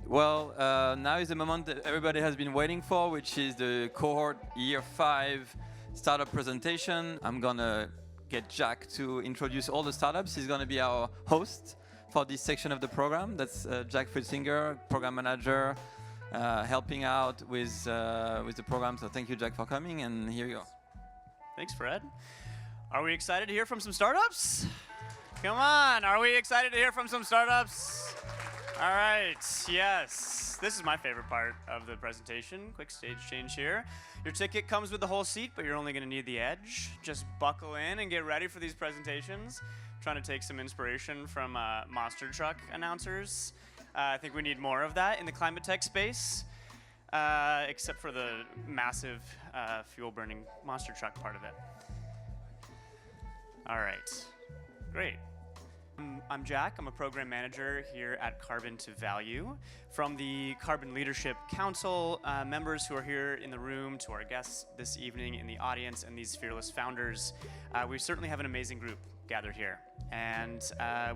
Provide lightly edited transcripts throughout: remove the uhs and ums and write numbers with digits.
Well, now is the moment that everybody has been waiting for, which is the Cohort Year 5 startup presentation. I'm gonna get Jack to introduce all the startups. He's gonna be our host for this section of the program. That's Jack Fritzinger, program manager, helping out with the program. So thank you, Jack, for coming, and here you go. Thanks, Fred. Are we excited to hear from some startups? Come on, are we excited to hear from some startups? All right, yes. This is my favorite part of the presentation. Quick stage change here. Your ticket comes with the whole seat, but you're only gonna need the edge. Just buckle in and get ready for these presentations. I'm trying to take some inspiration from monster truck announcers. I think we need more of that in the climate tech space, except for the massive fuel burning monster truck part of it. All right, great. I'm Jack. I'm a program manager here at Carbon to Value. From the Carbon Leadership Council members who are here in the room, to our guests this evening in the audience, and these fearless founders, we certainly have an amazing group gathered here. And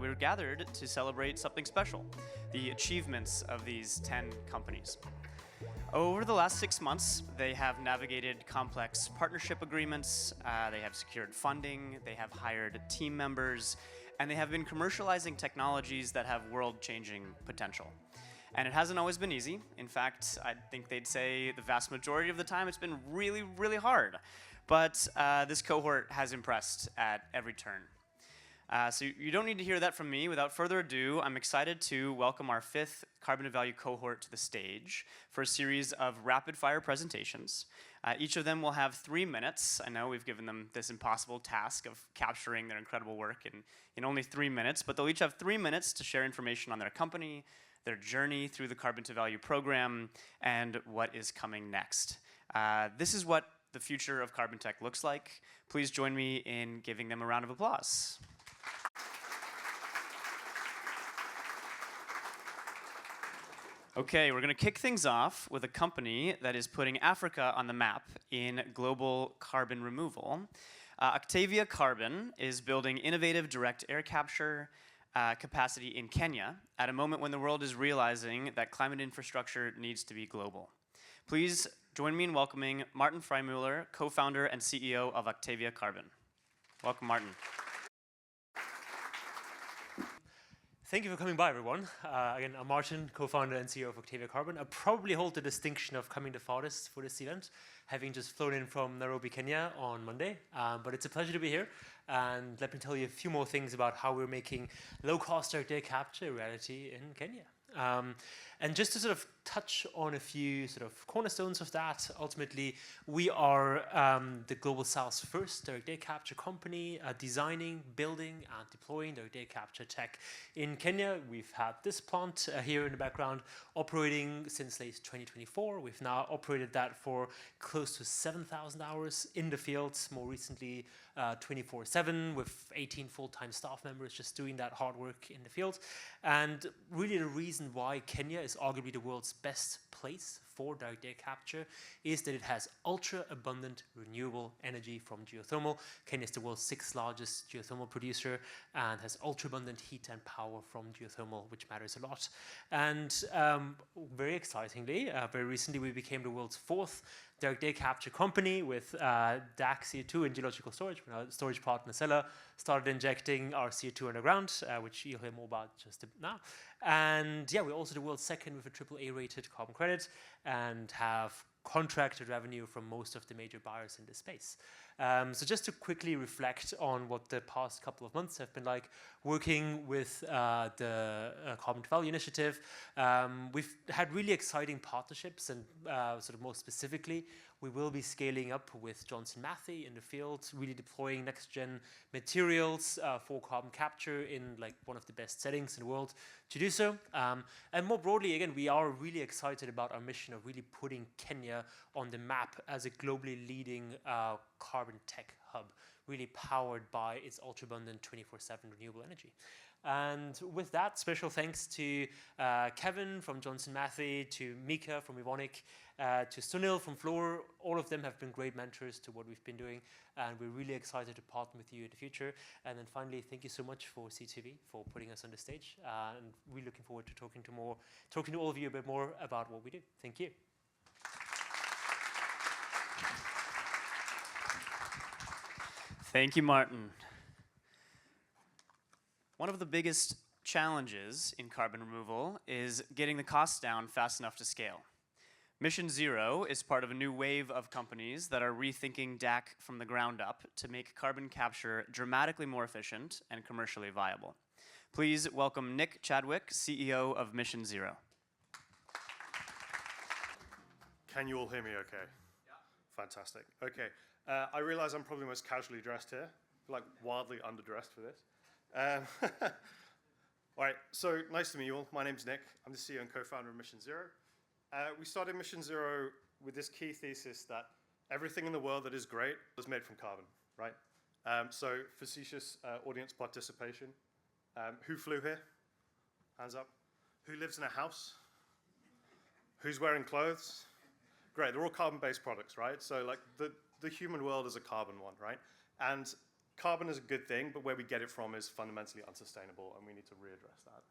we're gathered to celebrate something special, the achievements of these 10 companies. Over the last 6 months, they have navigated complex partnership agreements, they have secured funding, they have hired team members, and they have been commercializing technologies that have world-changing potential. And it hasn't always been easy. In fact, I think they'd say the vast majority of the time it's been really, really hard. But this cohort has impressed at every turn. So you don't need to hear that from me. Without further ado, I'm excited to welcome our 5th Carbon to Value cohort to the stage for a series of rapid-fire presentations. Each of them will have 3 minutes. I know we've given them this impossible task of capturing their incredible work in only 3 minutes, but they'll each have 3 minutes to share information on their company, their journey through the Carbon to Value program, and what is coming next. This is what the future of carbon tech looks like. Please join me in giving them a round of applause. Okay, we're going to kick things off with a company that is putting Africa on the map in global carbon removal. Octavia Carbon is building innovative direct air capture capacity in Kenya at a moment when the world is realizing that climate infrastructure needs to be global. Please join me in welcoming Martin Freimüller, co-founder and CEO of Octavia Carbon. Welcome, Martin. Thank you for coming by, everyone. Again, I'm Martin, co-founder and CEO of Octavia Carbon. I probably hold the distinction of coming the farthest for this event, having just flown in from Nairobi, Kenya on Monday. But it's a pleasure to be here. And let me tell you a few more things about how we're making low-cost direct air capture a reality in Kenya. And just to sort of touch on a few sort of cornerstones of that, ultimately, we are the Global South's first direct air capture company, designing, building, and deploying direct air capture tech in Kenya. We've had this plant here in the background operating since late 2024. We've now operated that for close to 7,000 hours in the field, more recently 24/7 with 18 full-time staff members just doing that hard work in the field. And really the reason why Kenya is arguably the world's best place for direct air capture is that it has ultra-abundant renewable energy from geothermal. Kenya is the world's 6th largest geothermal producer and has ultra-abundant heat and power from geothermal, which matters a lot. And very excitingly, very recently we became the world's 4th direct air capture company with DAC CO2 and geological storage. When our storage partner Cella started injecting our CO2 underground, which you'll hear more about just now. And yeah, we're also the world's 2nd with a AAA rated carbon credit and have contracted revenue from most of the major buyers in this space. So just to quickly reflect on what the past couple of months have been like working with the Carbon to Value initiative, we've had really exciting partnerships, and sort of more specifically, we will be scaling up with Johnson Matthey in the field, really deploying next-gen materials for carbon capture in like one of the best settings in the world to do so. And more broadly, again, we are really excited about our mission of really putting Kenya on the map as a globally leading carbon tech hub, really powered by its ultra-abundant 24/7 renewable energy. And with that, special thanks to Kevin from Johnson Matthey, to Mika from Evonik, to Sunil from Fluor. All of them have been great mentors to what we've been doing, and we're really excited to partner with you in the future. And then finally, thank you so much for C2V for putting us on the stage, and we're looking forward to talking to all of you a bit more about what we do. Thank you. Thank you, Martin. One of the biggest challenges in carbon removal is getting the costs down fast enough to scale. Mission Zero is part of a new wave of companies that are rethinking DAC from the ground up to make carbon capture dramatically more efficient and commercially viable. Please welcome Nick Chadwick, CEO of Mission Zero. Can you all hear me okay? Yeah. Fantastic. Okay. I realize I'm probably most casually dressed here, like wildly underdressed for this. All right, so nice to meet you all. My name's Nick. I'm the CEO and co-founder of Mission Zero. We started Mission Zero with this key thesis that everything in the world that is great is made from carbon, right? So facetious audience participation. Who flew here? Hands up. Who lives in a house? Who's wearing clothes? Great, they're all carbon-based products, right? So like the human world is a carbon one, right? And carbon is a good thing, but where we get it from is fundamentally unsustainable, and we need to readdress that.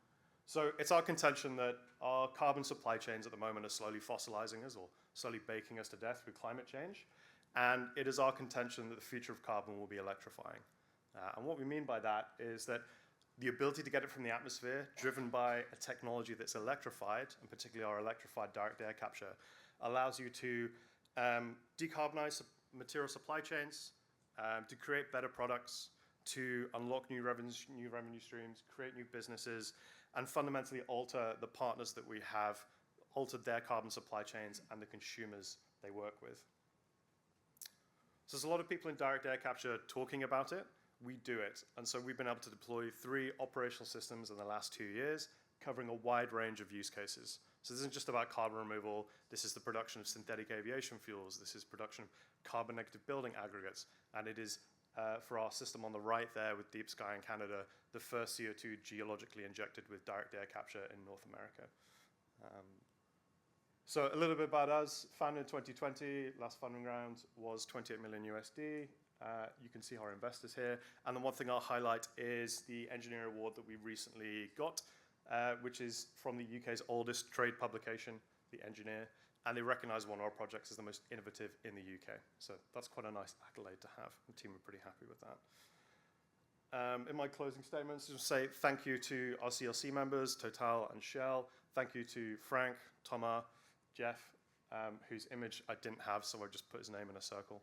So it's our contention that our carbon supply chains at the moment are slowly fossilizing us or slowly baking us to death through climate change. And it is our contention that the future of carbon will be electrifying. And what we mean by that is that the ability to get it from the atmosphere, driven by a technology that's electrified, and particularly our electrified direct air capture, allows you to decarbonize material supply chains, to create better products, to unlock new revenue streams, create new businesses, and fundamentally alter the partners that we have, alter their carbon supply chains and the consumers they work with. So there's a lot of people in direct air capture talking about it. We do it. And so we've been able to deploy 3 operational systems in the last 2 years, covering a wide range of use cases. So this isn't just about carbon removal. This is the production of synthetic aviation fuels. This is production of carbon negative building aggregates. And it is, for our system on the right there with Deep Sky in Canada, the first CO2 geologically injected with direct air capture in North America. So a little bit about us. Founded in 2020, last funding round was 28 million USD. You can see our investors here. And the one thing I'll highlight is the engineer award that we recently got, which is from the UK's oldest trade publication, The Engineer, and they recognize one of our projects as the most innovative in the UK. So that's quite a nice accolade to have. The team are pretty happy with that. In my closing statements, just say thank you to our CLC members, Total and Shell. Thank you to Frank, Thomas, Jeff, whose image I didn't have, so I just put his name in a circle.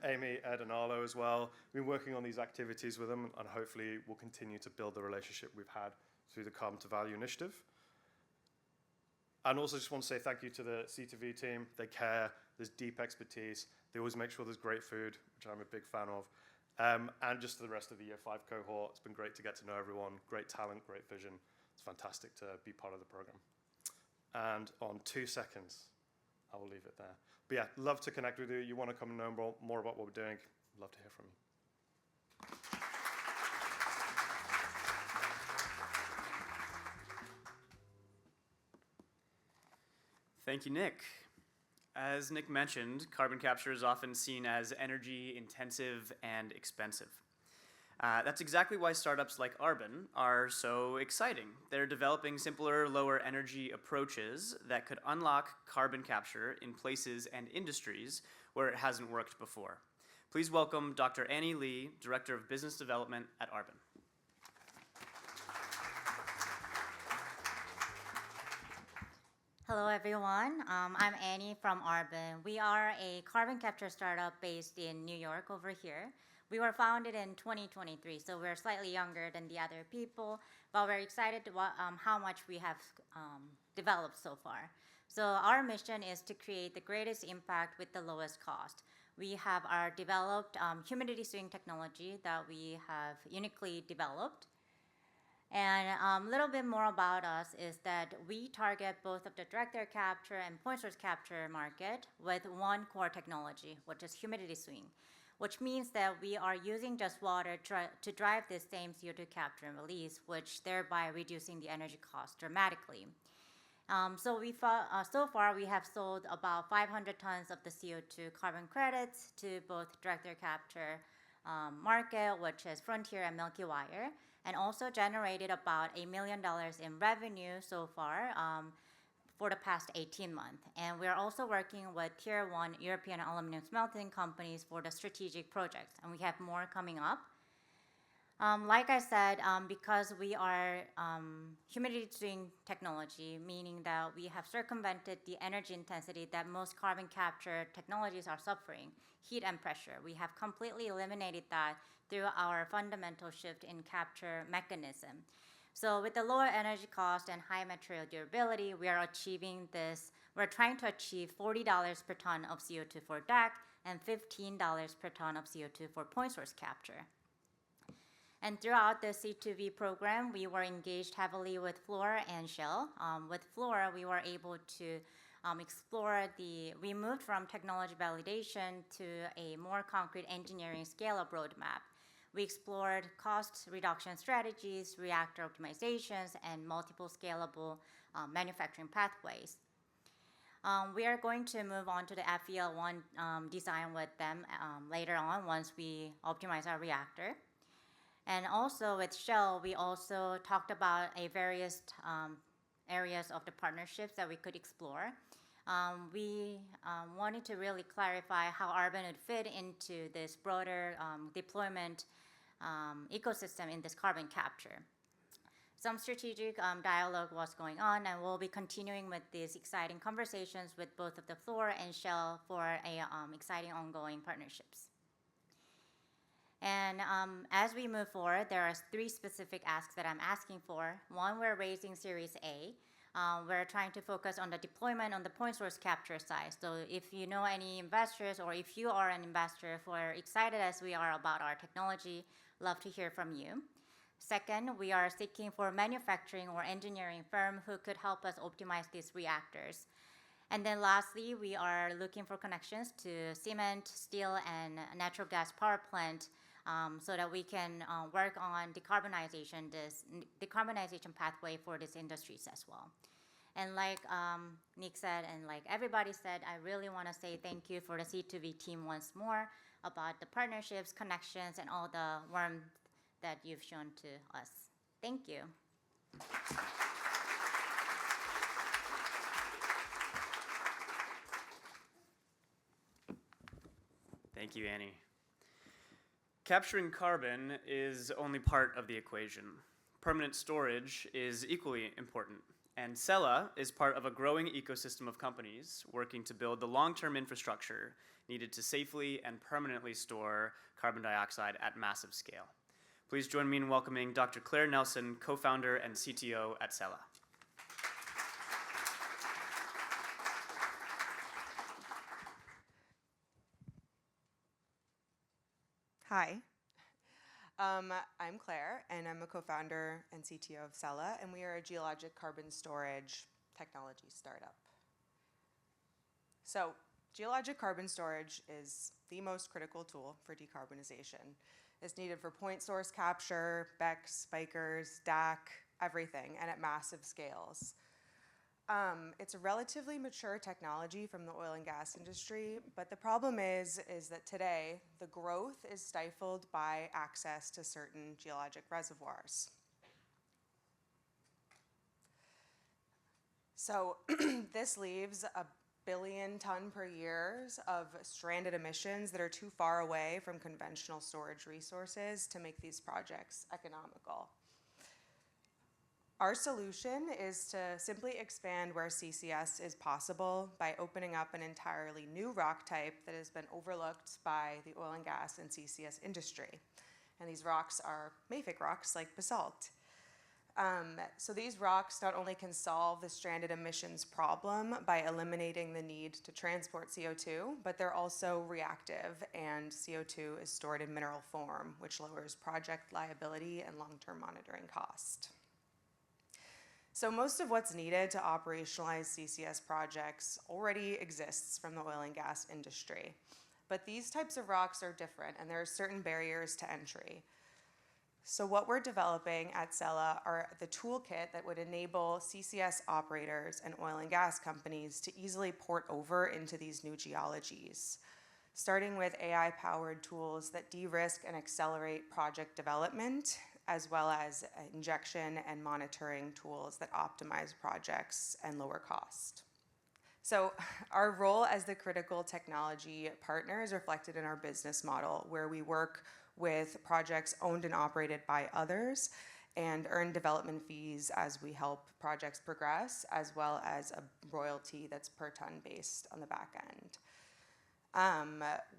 Amy, Ed, and Arlo as well. We've been working on these activities with them, and hopefully we'll continue to build the relationship we've had through the Carbon to Value initiative. And also just want to say thank you to the C2V team. They care, there's deep expertise. They always make sure there's great food, which I'm a big fan of. And just to the rest of the Year 5 cohort, it's been great to get to know everyone. Great talent, great vision. It's fantastic to be part of the program. And on 2 seconds, I will leave it there. But yeah, love to connect with you. You want to come and know more about what we're doing, love to hear from you. Thank you, Nick. As Nick mentioned, carbon capture is often seen as energy intensive and expensive. That's exactly why startups like Arbon are so exciting. They're developing simpler, lower energy approaches that could unlock carbon capture in places and industries where it hasn't worked before. Please welcome Dr. Annie Lee, Director of Business Development at Arbon. Hello, everyone. I'm Annie from Arbon. We are a carbon capture startup based in New York over here. We were founded in 2023, so we're slightly younger than the other people, but we're excited about how much we have developed so far. So our mission is to create the greatest impact with the lowest cost. We have our developed humidity-swing technology that we have uniquely developed. And a little bit more about us is that we target both of the direct air capture and point source capture market with one core technology, which is humidity swing. which means that we are using just water to drive this same CO2 capture and release, which thereby reducing the energy cost dramatically. So far we have sold about 500 tons of the CO2 carbon credits to both direct air capture market, which is Frontier and Milky Wire, and also generated about $1 million in revenue so far for the past 18 months. And we're also working with Tier 1 European aluminum smelting companies for the strategic projects, and we have more coming up. Like I said, because we are humidity-swing technology, meaning that we have circumvented the energy intensity that most carbon capture technologies are suffering, heat and pressure. We have completely eliminated that through our fundamental shift in capture mechanism. So with the lower energy cost and high material durability, we are achieving this. We're trying to achieve $40 per ton of CO2 for DAC and $15 per ton of CO2 for point source capture. And throughout the C2V program, we were engaged heavily with Fluor and Shell. With Fluor, we were able to we moved from technology validation to a more concrete engineering scale-up roadmap. We explored cost reduction strategies, reactor optimizations, and multiple scalable manufacturing pathways. We are going to move on to the FEL1 design with them later on once we optimize our reactor. And also with Shell, we also talked about various areas of the partnerships that we could explore. We wanted to really clarify how Arbon would fit into this broader deployment ecosystem in this carbon capture. Some strategic dialogue was going on, and we'll be continuing with these exciting conversations with both of the Fluor and Shell for exciting ongoing partnerships. And as we move forward, there are 3 specific asks that I'm asking for. One, we're raising Series A. We're trying to focus on the deployment on the point source capture side. So if you know any investors, or if you are an investor who are excited as we are about our technology, love to hear from you. Second, we are seeking for manufacturing or engineering firm who could help us optimize these reactors. And then lastly, we are looking for connections to cement, steel, and natural gas power plant so that we can work on decarbonization pathway for these industries as well. And like Nick said, and like everybody said, I really want to say thank you for the C2V team once more about the partnerships, connections, and all the warmth that you've shown to us. Thank you. Thank you, Annie. Capturing carbon is only part of the equation. Permanent storage is equally important. And Cella is part of a growing ecosystem of companies working to build the long-term infrastructure needed to safely and permanently store carbon dioxide at massive scale. Please join me in welcoming Dr. Claire Nelson, co-founder and CTO at Cella. Hi, I'm Claire, and I'm a co-founder and CTO of Cella, and we are a geologic carbon storage technology startup. So, geologic carbon storage is the most critical tool for decarbonization. It's needed for point source capture, BECCS, spikers, DAC, everything, and at massive scales. It's a relatively mature technology from the oil and gas industry, but the problem is that today the growth is stifled by access to certain geologic reservoirs. So this leaves 1 billion ton per year of stranded emissions that are too far away from conventional storage resources to make these projects economical. Our solution is to simply expand where CCS is possible by opening up an entirely new rock type that has been overlooked by the oil and gas and CCS industry. And these rocks are mafic rocks like basalt. So these rocks not only can solve the stranded emissions problem by eliminating the need to transport CO2, but they're also reactive, and CO2 is stored in mineral form, which lowers project liability and long-term monitoring cost. So most of what's needed to operationalize CCS projects already exists from the oil and gas industry. But these types of rocks are different, and there are certain barriers to entry. So what we're developing at Cella are the toolkit that would enable CCS operators and oil and gas companies to easily port over into these new geologies, starting with AI-powered tools that de-risk and accelerate project development, as well as injection and monitoring tools that optimize projects and lower cost. So our role as the critical technology partner is reflected in our business model, where we work with projects owned and operated by others and earn development fees as we help projects progress, as well as a royalty that's per ton based on the back end.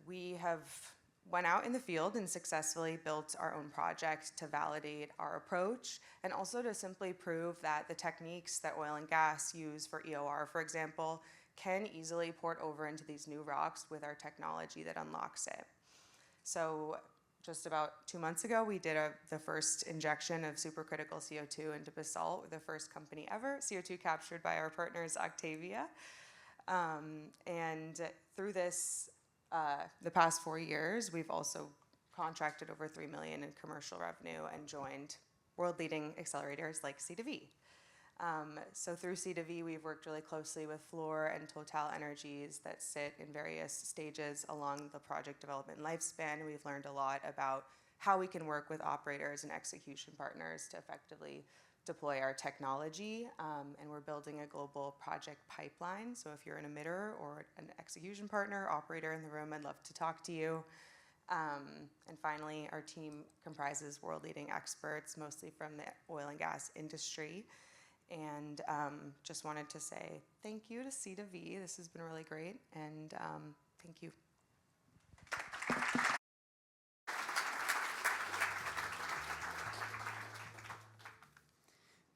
We have went out in the field and successfully built our own project to validate our approach, and also to simply prove that the techniques that oil and gas use for EOR, for example, can easily port over into these new rocks with our technology that unlocks it. So just about 2 months ago, we did the first injection of supercritical CO2 into basalt. We're the first company ever, CO2 captured by our partners Octavia. And through this, the past 4 years, we've also contracted over $3 million in commercial revenue and joined world-leading accelerators like C2V. So through C2V, we've worked really closely with Fluor and Total Energies that sit in various stages along the project development lifespan. We've learned a lot about how we can work with operators and execution partners to effectively deploy our technology. And we're building a global project pipeline. So if you're an emitter or an execution partner, operator in the room, I'd love to talk to you. And finally, our team comprises world-leading experts, mostly from the oil and gas industry. And just wanted to say thank you to C2V. This has been really great, and thank you.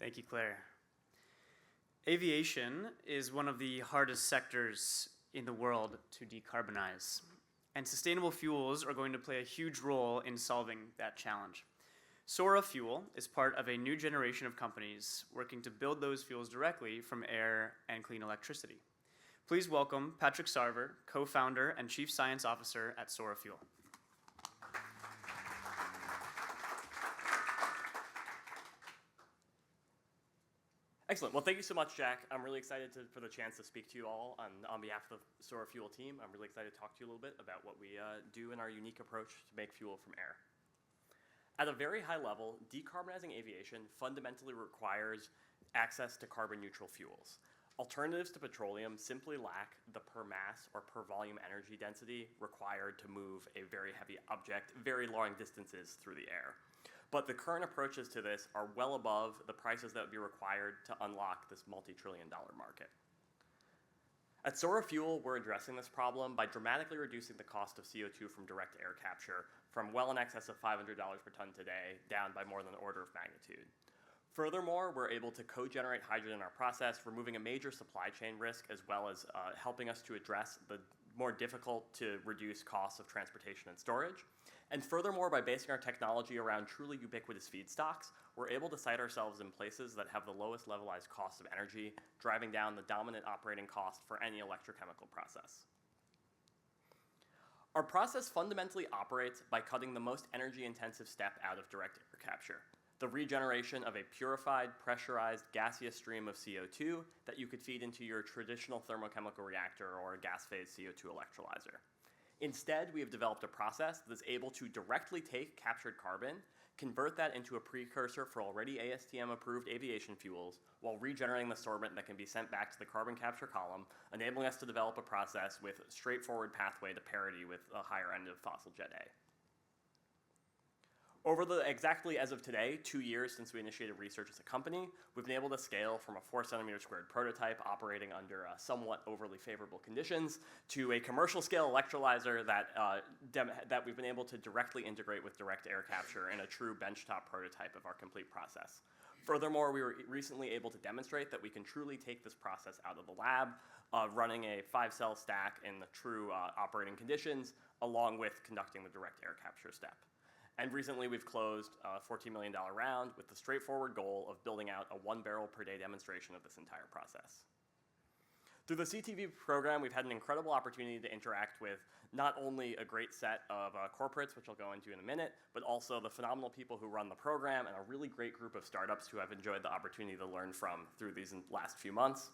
Thank you, Claire. Aviation is one of the hardest sectors in the world to decarbonize, and sustainable fuels are going to play a huge role in solving that challenge. Sora Fuel is part of a new generation of companies working to build those fuels directly from air and clean electricity. Please welcome Patrick Sarver, co-founder and chief science officer at Sora Fuel. Excellent. Well, thank you so much, Jack. I'm really excited for the chance to speak to you all on behalf of the Sora Fuel team. I'm really excited to talk to you a little bit about what we do in our unique approach to make fuel from air. At a very high level, decarbonizing aviation fundamentally requires access to carbon-neutral fuels. Alternatives to petroleum simply lack the per mass or per volume energy density required to move a very heavy object very long distances through the air. But the current approaches to this are well above the prices that would be required to unlock this multi-trillion-dollar market. At Sora Fuel, we're addressing this problem by dramatically reducing the cost of CO2 from direct air capture from well in excess of $500 per ton today down by more than an order of magnitude. Furthermore, we're able to co-generate hydrogen in our process, removing a major supply chain risk, as well as helping us to address the more difficult to reduce costs of transportation and storage. And furthermore, by basing our technology around truly ubiquitous feedstocks, we're able to site ourselves in places that have the lowest levelized cost of energy, driving down the dominant operating cost for any electrochemical process. Our process fundamentally operates by cutting the most energy-intensive step out of direct air capture, the regeneration of a purified, pressurized, gaseous stream of CO2 that you could feed into your traditional thermochemical reactor or a gas-phase CO2 electrolyzer. Instead, we have developed a process that is able to directly take captured carbon, convert that into a precursor for already ASTM-approved aviation fuels, while regenerating the sorbent that can be sent back to the carbon capture column, enabling us to develop a process with a straightforward pathway to parity with a higher end of fossil Jet A. Over exactly as of today, 2 years since we initiated research as a company, we've been able to scale from a 4 centimeter squared prototype operating under somewhat overly favorable conditions to a commercial scale electrolyzer that we've been able to directly integrate with direct air capture in a true benchtop prototype of our complete process. Furthermore, we were recently able to demonstrate that we can truly take this process out of the lab, running a 5-cell stack in the true operating conditions, along with conducting the direct air capture step. And recently we've closed a $14 million round with the straightforward goal of building out a 1 barrel per day demonstration of this entire process. Through the C2V program, we've had an incredible opportunity to interact with not only a great set of corporates, which I'll go into in a minute, but also the phenomenal people who run the program and a really great group of startups who I've enjoyed the opportunity to learn from through these last few months.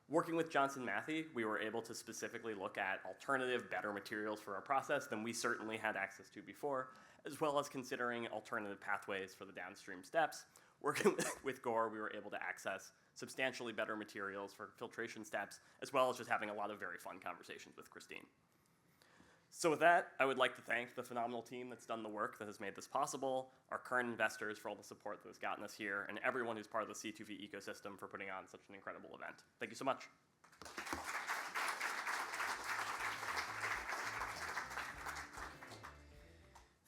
Working with Johnson Matthey, we were able to specifically look at alternative, better materials for our process than we certainly had access to before, as well as considering alternative pathways for the downstream steps. Working with Gore, we were able to access substantially better materials for filtration steps, as well as just having a lot of very fun conversations with Christine. So with that, I would like to thank the phenomenal team that's done the work that has made this possible, our current investors for all the support that has gotten us here, and everyone who's part of the C2V ecosystem for putting on such an incredible event. Thank you so much.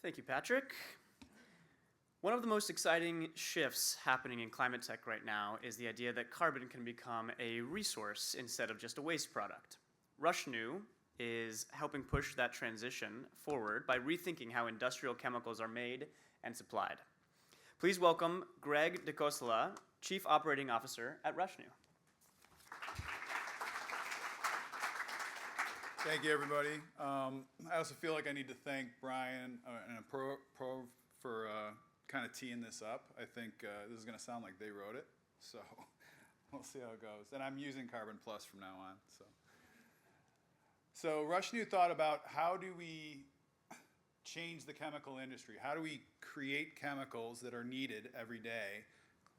Thank you, Patrick. One of the most exciting shifts happening in climate tech right now is the idea that carbon can become a resource instead of just a waste product. Rushnu is helping push that transition forward by rethinking how industrial chemicals are made and supplied. Please welcome Greg DeCossola, Chief Operating Officer at Rushnu. Thank you, everybody. I also feel like I need to thank Brian and Pro for kind of teeing this up. I think this is going to sound like they wrote it, so we'll see how it goes. And I'm using Carbon Plus from now on. So Rushnu thought about how do we change the chemical industry? How do we create chemicals that are needed every day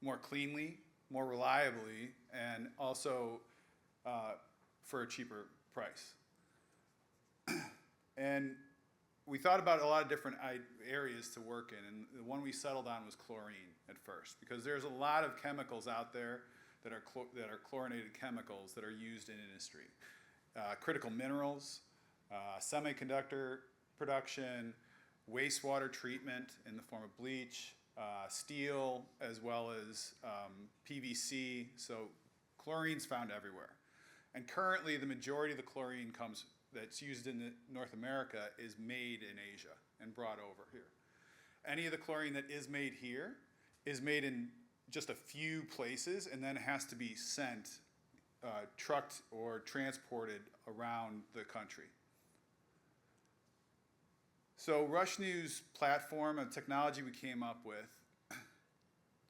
more cleanly, more reliably, and also for a cheaper price? And we thought about a lot of different areas to work in, and the one we settled on was chlorine at first, because there's a lot of chemicals out there that are chlorinated chemicals that are used in industry. Critical minerals, semiconductor production, wastewater treatment in the form of bleach, steel, as well as PVC. So chlorine's found everywhere. And currently, the majority of the chlorine that's used in North America is made in Asia and brought over here. Any of the chlorine that is made here is made in just a few places and then has to be sent, trucked or transported around the country. So Rushnu's platform and technology we came up with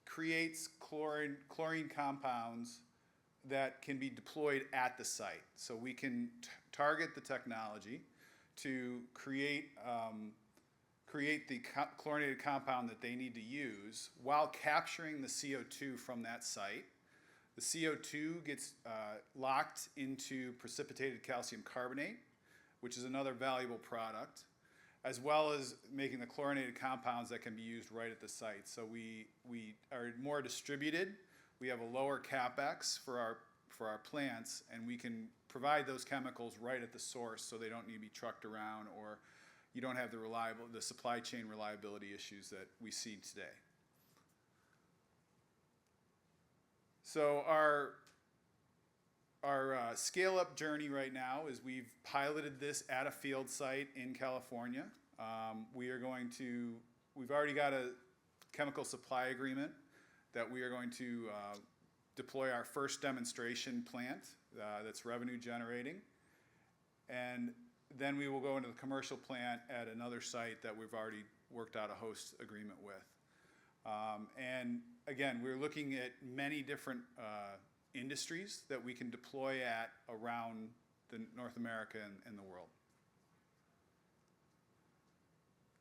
creates chlorine compounds that can be deployed at the site. So we can target the technology to create the chlorinated compound that they need to use while capturing the CO2 from that site. The CO2 gets locked into precipitated calcium carbonate, which is another valuable product, as well as making the chlorinated compounds that can be used right at the site. So we are more distributed. We have a lower capex for our plants, and we can provide those chemicals right at the source, so they don't need to be trucked around, or you don't have the supply chain reliability issues that we see today. So our scale-up journey right now is we've piloted this at a field site in California. We've already got a chemical supply agreement that we are going to deploy our first demonstration plant that's revenue generating. And then we will go into the commercial plant at another site that we've already worked out a host agreement with. And again, we're looking at many different industries that we can deploy at around North America and the world.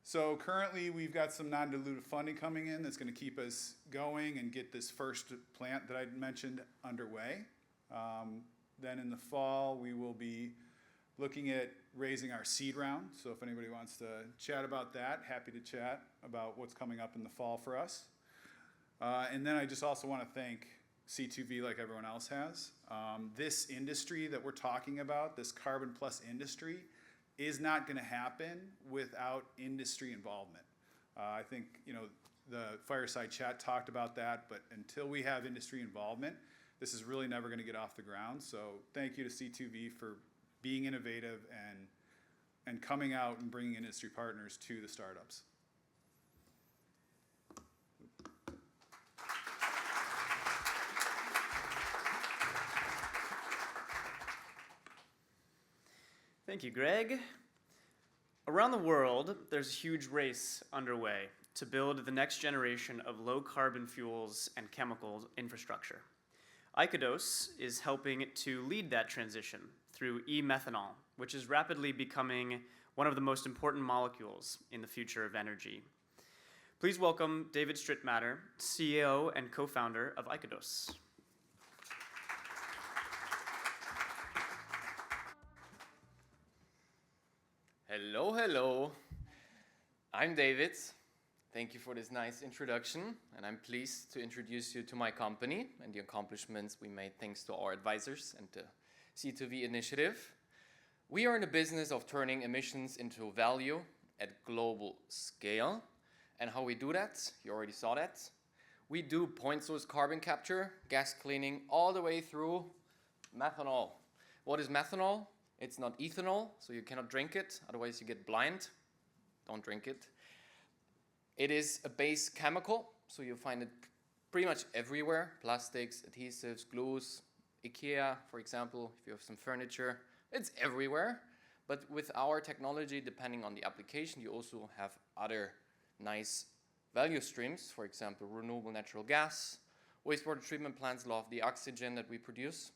So currently, we've got some non-dilutive funding coming in that's going to keep us going and get this first plant that I mentioned underway. Then in the fall, we will be looking at raising our seed round. So if anybody wants to chat about that, happy to chat about what's coming up in the fall for us. And then I just also want to thank C2V, like everyone else has. This industry that we're talking about, this Carbon Plus industry, is not going to happen without industry involvement. I think the fireside chat talked about that, but until we have industry involvement, this is really never going to get off the ground. So thank you to C2V for being innovative and coming out and bringing industry partners to the startups. Thank you, Greg. Around the world, there's a huge race underway to build the next generation of low-carbon fuels and chemical infrastructure. ICODOS is helping to lead that transition through e-methanol, which is rapidly becoming one of the most important molecules in the future of energy. Please welcome David Strittmatter, CEO and co-founder of ICODOS. Hello, hello. I'm David. Thank you for this nice introduction, and I'm pleased to introduce you to my company and the accomplishments we made thanks to our advisors and the C2V initiative. We are in the business of turning emissions into value at global scale. And how we do that, you already saw that. We do point source carbon capture, gas cleaning, all the way through methanol. What is methanol? It's not ethanol, so you cannot drink it, otherwise you get blind. Don't drink it. It is a base chemical, so you find it pretty much everywhere. Plastics, adhesives, glues, IKEA, for example, if you have some furniture, it's everywhere. But with our technology, depending on the application, you also have other nice value streams, for example, renewable natural gas. Wastewater treatment plants love the oxygen that we produce.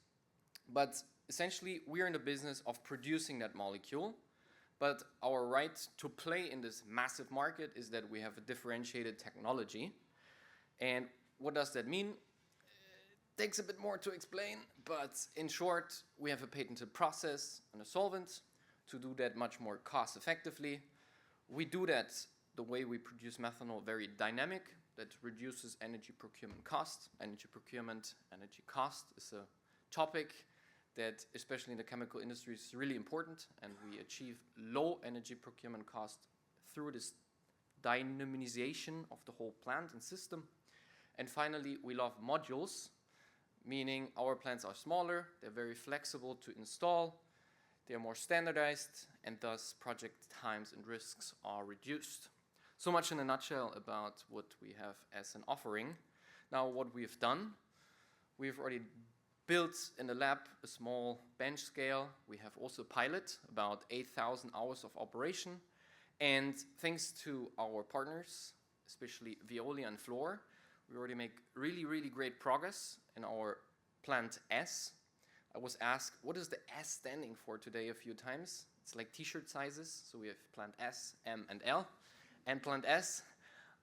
But essentially, we are in the business of producing that molecule, but our right to play in this massive market is that we have a differentiated technology. And what does that mean? It takes a bit more to explain, but in short, we have a patented process and a solvent to do that much more cost effectively. We do that the way we produce methanol very dynamic, that reduces energy procurement cost. Energy procurement, energy cost is a topic that, especially in the chemical industry, is really important, and we achieve low energy procurement cost through this dynamization of the whole plant and system. And finally, we love modules, meaning our plants are smaller, they're very flexible to install, they're more standardized, and thus project times and risks are reduced. So much in a nutshell about what we have as an offering. Now, what we've done, we've already built in the lab a small bench scale. We have also a pilot, about 8,000 hours of operation. And thanks to our partners, especially Veolia and Fluor, we already make really, really great progress in our plant S. I was asked, what is the S standing for today a few times? It's like t-shirt sizes. So we have plant S, M, and L. And plant S,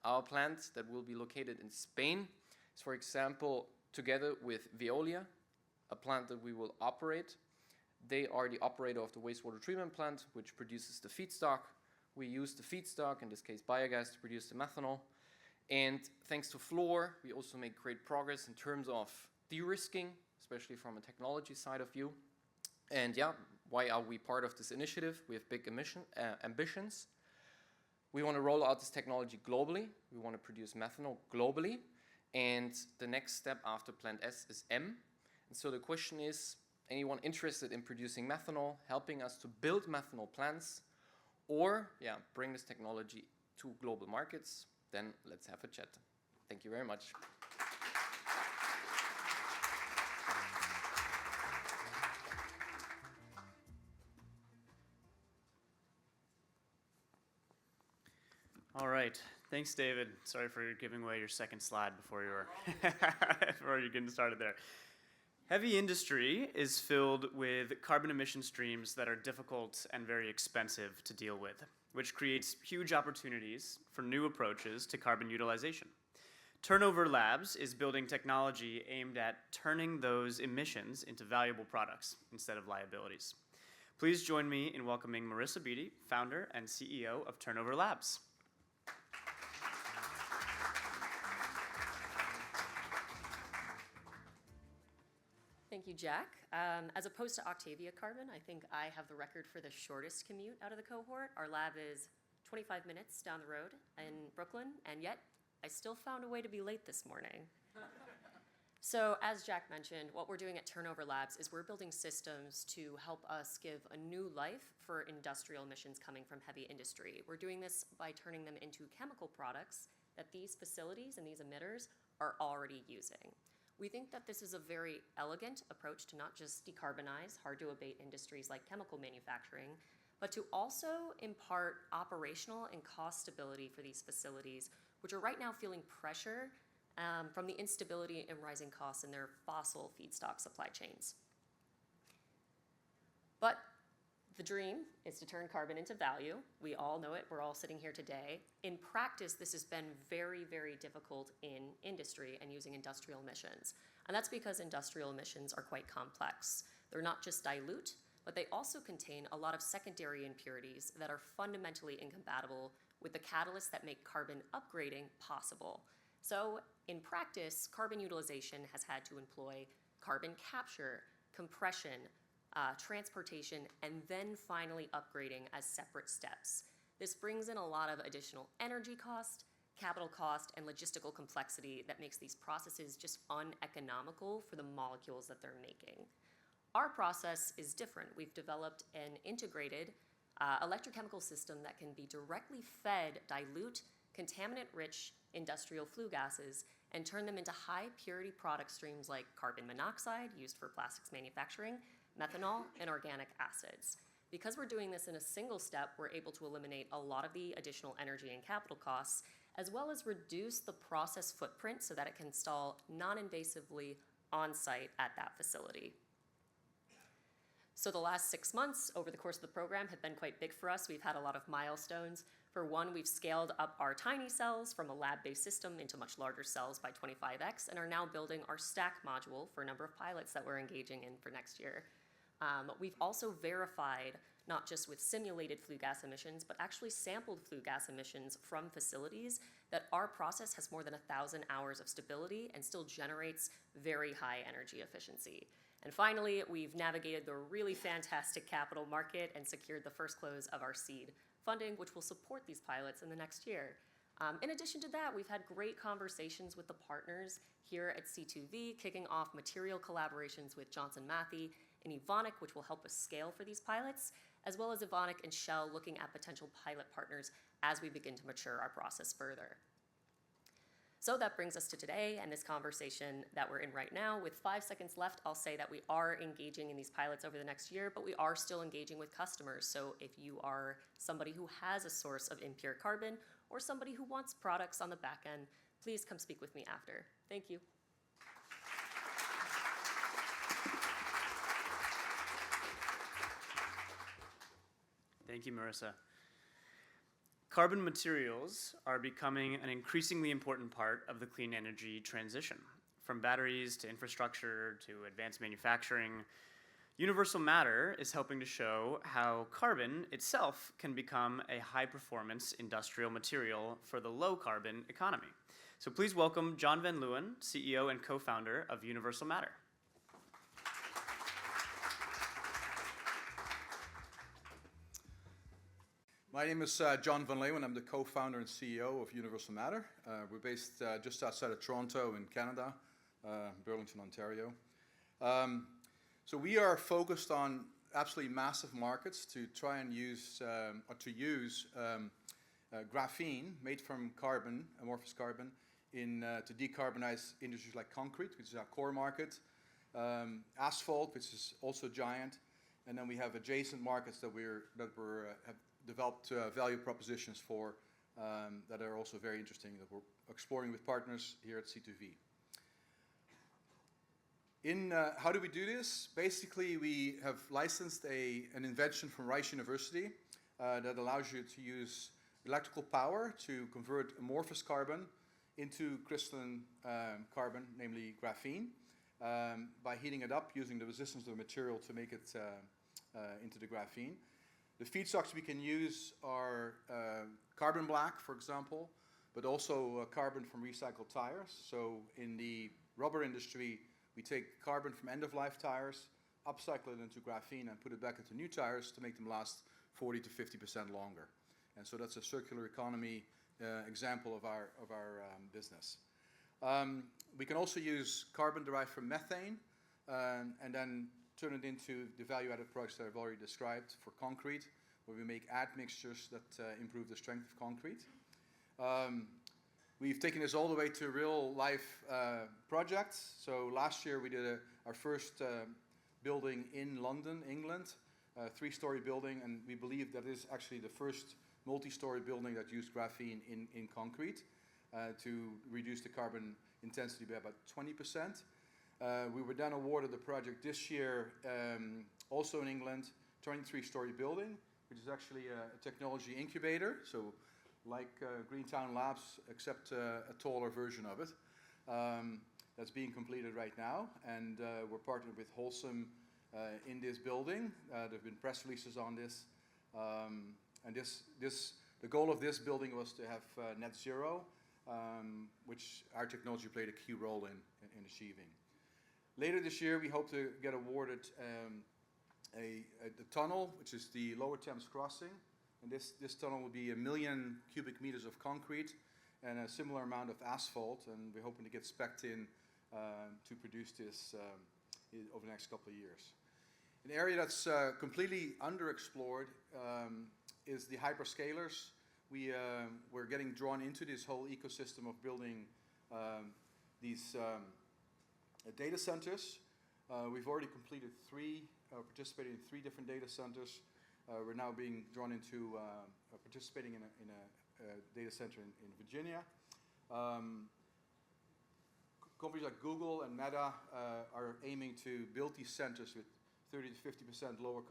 our plant that will be located in Spain, is, for example, together with Veolia, a plant that we will operate. They are the operator of the wastewater treatment plant, which produces the feedstock. We use the feedstock, in this case biogas, to produce the methanol. And thanks to Fluor, we also make great progress in terms of de-risking, especially from a technology side of view. And yeah, why are we part of this initiative? We have big ambitions. We want to roll out this technology globally. We want to produce methanol globally. And the next step after plant S is M. And so the question is, anyone interested in producing methanol, helping us to build methanol plants, or bring this technology to global markets? Then let's have a chat. Thank you very much. All right. Thanks, David. Sorry for giving away your second slide before you were before you're getting started there. Heavy industry is filled with carbon emission streams that are difficult and very expensive to deal with, which creates huge opportunities for new approaches to carbon utilization. Turnover Labs is building technology aimed at turning those emissions into valuable products instead of liabilities. Please join me in welcoming Marissa Beatty, founder and CEO of Turnover Labs. Thank you, Jack. As opposed to Octavia Carbon, I think I have the record for the shortest commute out of the cohort. Our lab is 25 minutes down the road in Brooklyn, and yet I still found a way to be late this morning. So as Jack mentioned, what we're doing at Turnover Labs is we're building systems to help us give a new life for industrial emissions coming from heavy industry. We're doing this by turning them into chemical products that these facilities and these emitters are already using. We think that this is a very elegant approach to not just decarbonize hard-to-abate industries like chemical manufacturing, but to also impart operational and cost stability for these facilities, which are right now feeling pressure from the instability and rising costs in their fossil feedstock supply chains. But the dream is to turn carbon into value. We all know it. We're all sitting here today. In practice, this has been very, very difficult in industry and using industrial emissions. And that's because industrial emissions are quite complex. They're not just dilute, but they also contain a lot of secondary impurities that are fundamentally incompatible with the catalysts that make carbon upgrading possible. So in practice, carbon utilization has had to employ carbon capture, compression, transportation, and then finally upgrading as separate steps. This brings in a lot of additional energy cost, capital cost, and logistical complexity that makes these processes just uneconomical for the molecules that they're making. Our process is different. We've developed an integrated electrochemical system that can be directly fed dilute, contaminant-rich industrial flue gases and turn them into high-purity product streams like carbon monoxide, used for plastics manufacturing, methanol, and organic acids. Because we're doing this in a single step, we're able to eliminate a lot of the additional energy and capital costs, as well as reduce the process footprint so that it can install non-invasively on-site at that facility. So the last 6 months over the course of the program have been quite big for us. We've had a lot of milestones. For one, we've scaled up our tiny cells from a lab-based system into much larger cells by 25x and are now building our stack module for a number of pilots that we're engaging in for next year. We've also verified, not just with simulated flue gas emissions, but actually sampled flue gas emissions from facilities that our process has more than 1,000 hours of stability and still generates very high energy efficiency. And finally, we've navigated the really fantastic capital market and secured the first close of our seed funding, which will support these pilots in the next year. In addition to that, we've had great conversations with the partners here at C2V, kicking off material collaborations with Johnson Matthey and Evonik, which will help us scale for these pilots, as well as Evonik and Shell looking at potential pilot partners as we begin to mature our process further. So that brings us to today and this conversation that we're in right now. With 5 seconds left, I'll say that we are engaging in these pilots over the next year, but we are still engaging with customers. So if you are somebody who has a source of impure carbon or somebody who wants products on the back end, please come speak with me after. Thank you. Thank you, Marissa. Carbon materials are becoming an increasingly important part of the clean energy transition. From batteries to infrastructure to advanced manufacturing, Universal Matter is helping to show how carbon itself can become a high-performance industrial material for the low-carbon economy. So please welcome John Van Leeuwen, CEO and co-founder of Universal Matter. My name is John Van Leeuwen. I'm the co-founder and CEO of Universal Matter. We're based just outside of Toronto in Canada, Burlington, Ontario. So we are focused on absolutely massive markets to try and use, graphene made from carbon, amorphous carbon, to decarbonize industries like concrete, which is our core market, asphalt, which is also giant, and then we have adjacent markets that we have developed value propositions for that are also very interesting that we're exploring with partners here at C2V. How do we do this? Basically, we have licensed an invention from Rice University that allows you to use electrical power to convert amorphous carbon into crystalline carbon, namely graphene, by heating it up using the resistance of the material to make it into the graphene. The feedstocks we can use are carbon black, for example, but also carbon from recycled tires. So in the rubber industry, we take carbon from end-of-life tires, upcycle it into graphene, and put it back into new tires to make them last 40 to 50% longer. And so that's a circular economy example of our business. We can also use carbon derived from methane, and then turn it into the value-added products that I've already described for concrete, where we make admixtures that improve the strength of concrete. We've taken this all the way to real life projects. So last year we did our first building in London, England, a 3-story building, and we believe that is actually the first multi-story building that used graphene in concrete to reduce the carbon intensity by about 20%. We were then awarded the project this year, also in England, 23-story building, which is actually a technology incubator, so like Greentown Labs, except a taller version of it. That's being completed right now, and we're partnered with Wholesome in this building. There have been press releases on this, and the goal of this building was to have net zero, which our technology played a key role in achieving. Later this year, we hope to get awarded the tunnel, which is the Lower Thames Crossing. And this tunnel will be 1 million cubic meters of concrete and a similar amount of asphalt. And we're hoping to get spec'd in to produce this over the next couple of years. An area that's completely underexplored is the hyperscalers. We're getting drawn into this whole ecosystem of building these data centers. We've already completed participated in 3 different data centers. We're now being drawn into participating in a data center in Virginia. Companies like Google and Meta are aiming to build these centers with 30 to 50% lower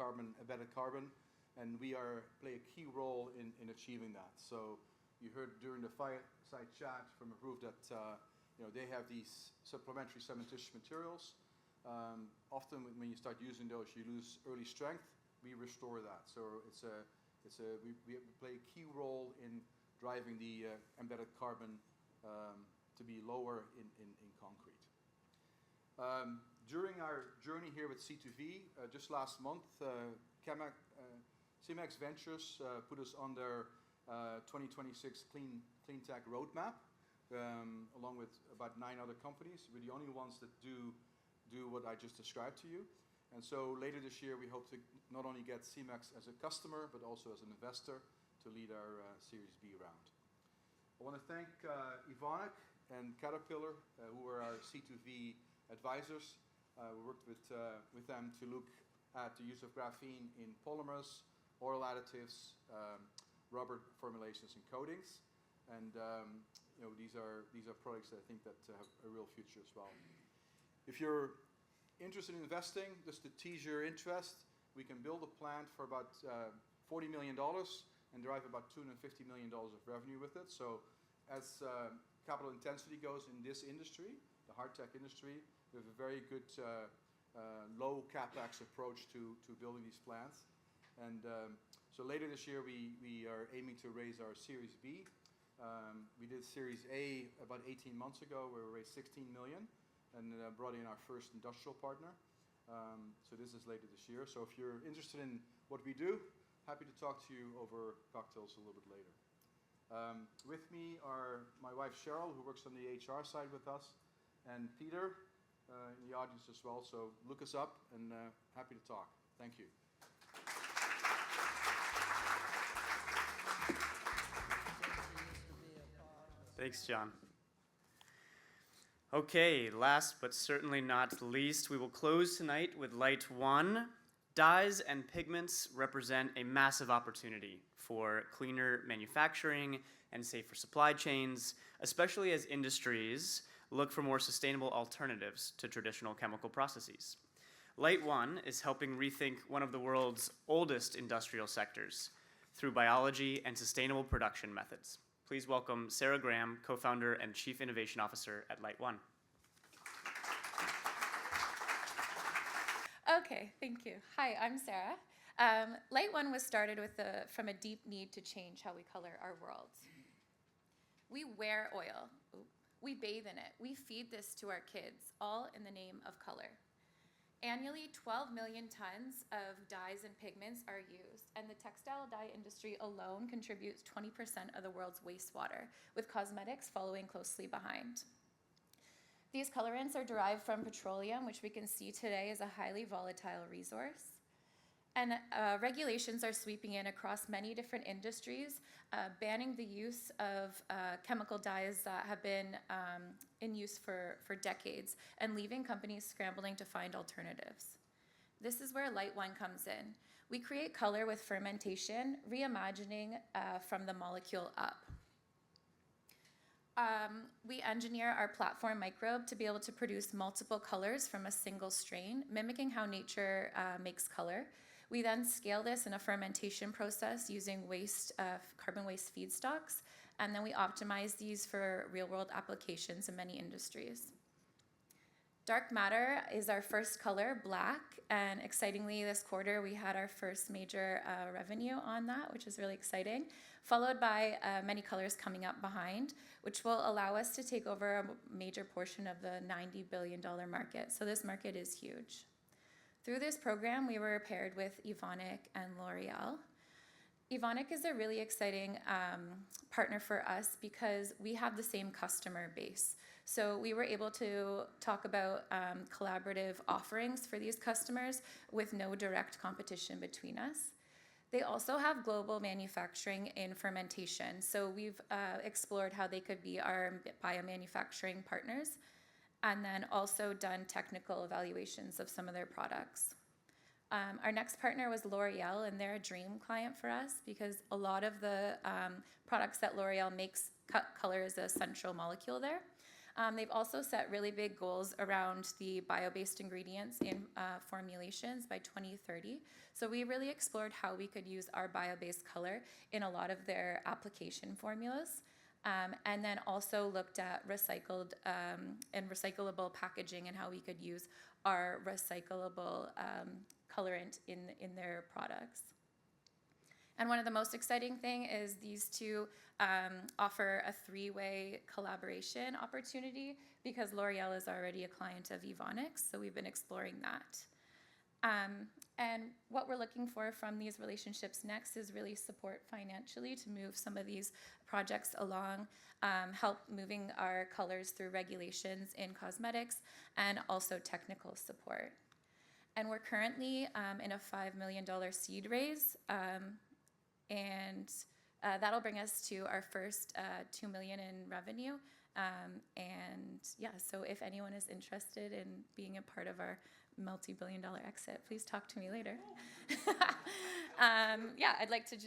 embedded carbon, and we play a key role in achieving that. So you heard during the fireside chat from a group that they have these supplementary cementitious materials. Often when you start using those, you lose early strength. We restore that. So we play a key role in driving the embedded carbon to be lower in concrete. During our journey here with C2V, just last month, CEMEX Ventures put us on their 2026 Clean Tech Roadmap, along with about 9 other companies. We're the only ones that do what I just described to you. And so later this year, we hope to not only get CEMEX as a customer, but also as an investor to lead our Series B round. I want to thank Evonik and Caterpillar, who were our C2V advisors. We worked with them to look at the use of graphene in polymers, oil additives, rubber formulations, and coatings. And these are products that I think that have a real future as well. If you're interested in investing, just to tease your interest, we can build a plant for about $40 million and derive about $250 million of revenue with it. So as capital intensity goes in this industry, the hard tech industry, we have a very good low capex approach to building these plants. And so later this year, we are aiming to raise our Series B. We did Series A about 18 months ago, where we raised $16 million and brought in our first industrial partner. So this is later this year. So if you're interested in what we do, happy to talk to you over cocktails a little bit later. With me are my wife Cheryl, who works on the HR side with us, and Peter in the audience as well. So look us up, and happy to talk. Thank you. Thanks, John. Okay, last but certainly not least, we will close tonight with Light 1. Dyes and pigments represent a massive opportunity for cleaner manufacturing and safer supply chains, especially as industries look for more sustainable alternatives to traditional chemical processes. Light 1 is helping rethink one of the world's oldest industrial sectors through biology and sustainable production methods. Please welcome Sarah Graham, co-founder and chief innovation officer at Light 1. Okay, thank you. Hi, I'm Sarah. Light 1 was started from a deep need to change how we color our world. We wear oil. We bathe in it. We feed this to our kids, all in the name of color. Annually, 12 million tons of dyes and pigments are used, and the textile dye industry alone contributes 20% of the world's wastewater, with cosmetics following closely behind. These colorants are derived from petroleum, which we can see today is a highly volatile resource. And regulations are sweeping in across many different industries, banning the use of chemical dyes that have been in use for decades and leaving companies scrambling to find alternatives. This is where Light One comes in. We create color with fermentation, reimagining from the molecule up. We engineer our platform microbe to be able to produce multiple colors from a single strain, mimicking how nature makes color. We then scale this in a fermentation process using carbon waste feedstocks, and then we optimize these for real-world applications in many industries. Dark matter is our first color, black, and excitingly this quarter we had our first major revenue on that, which is really exciting, followed by many colors coming up behind, which will allow us to take over a major portion of the $90 billion market. So this market is huge. Through this program, we were paired with Evonik and L'Oreal. Evonik is a really exciting partner for us because we have the same customer base. So we were able to talk about collaborative offerings for these customers with no direct competition between us. They also have global manufacturing in fermentation. So we've explored how they could be our biomanufacturing partners, and then also done technical evaluations of some of their products. Our next partner was L'Oreal, and they're a dream client for us because a lot of the products that L'Oreal makes, color is a central molecule there. They've also set really big goals around the bio-based ingredients in formulations by 2030. So we really explored how we could use our bio-based color in a lot of their application formulas. And then also looked at recycled and recyclable packaging and how we could use our recyclable colorant in their products. And one of the most exciting thing is these two offer a three-way collaboration opportunity because L'Oreal is already a client of Evonik, so we've been exploring that. And what we're looking for from these relationships next is really support financially to move some of these projects along, help moving our colors through regulations in cosmetics, and also technical support. And we're currently in a $5 million seed raise, and that'll bring us to our first $2 million in revenue. And yeah, so if anyone is interested in being a part of our multi-billion-dollar exit, please talk to me later. Yeah, I'd like to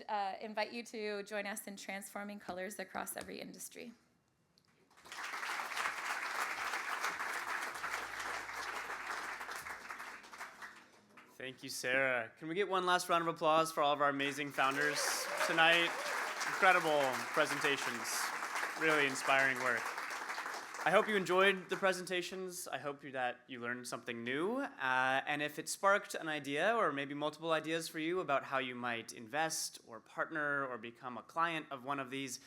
invite you to join us in transforming colors across every industry. Thank you, Sarah. Can we get one last round of applause for all of our amazing founders tonight? Incredible presentations, really inspiring work. I hope you enjoyed the presentations. I hope that you learned something new. And if it sparked an idea or maybe multiple ideas for you about how you might invest or partner or become a client of one of these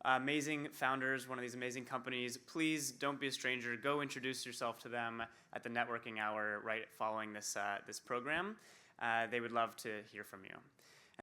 amazing founders, one of these amazing companies, please don't be a stranger. Go introduce yourself to them at the networking hour right following this program. They would love to hear from you.